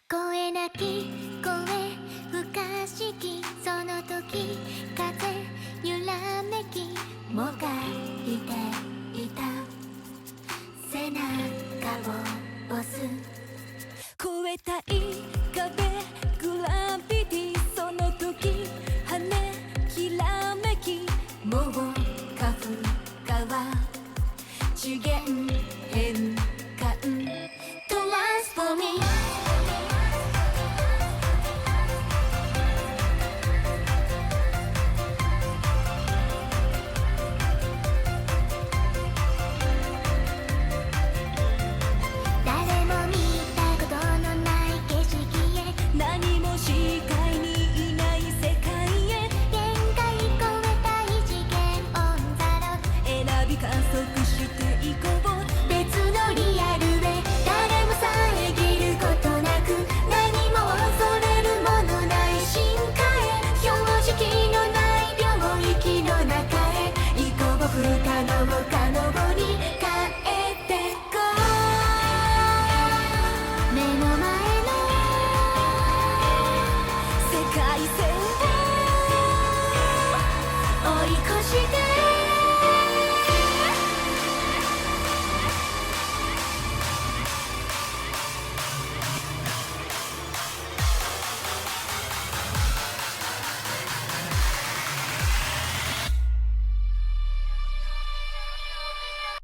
声なき声不可思議、その時風揺らめきもがいていた、背中を押す。越えたい壁グラビティ、その時羽きらめきもうカフカは次元変換トランスフォーミー。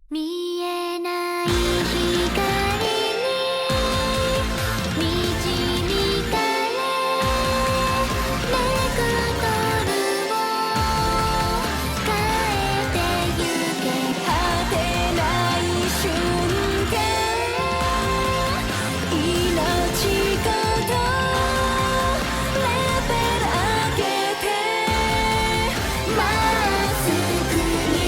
見えない光に導かれ、ベクトルを変えてゆけ。果てない瞬間、命ごとレベル上げてまっすぐに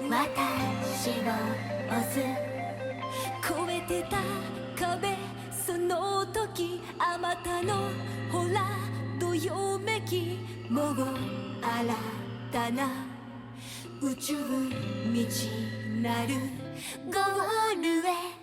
私を押す。越えてた壁、その時あまたのほらどよめき、もう新たな宇宙道なるゴールへ。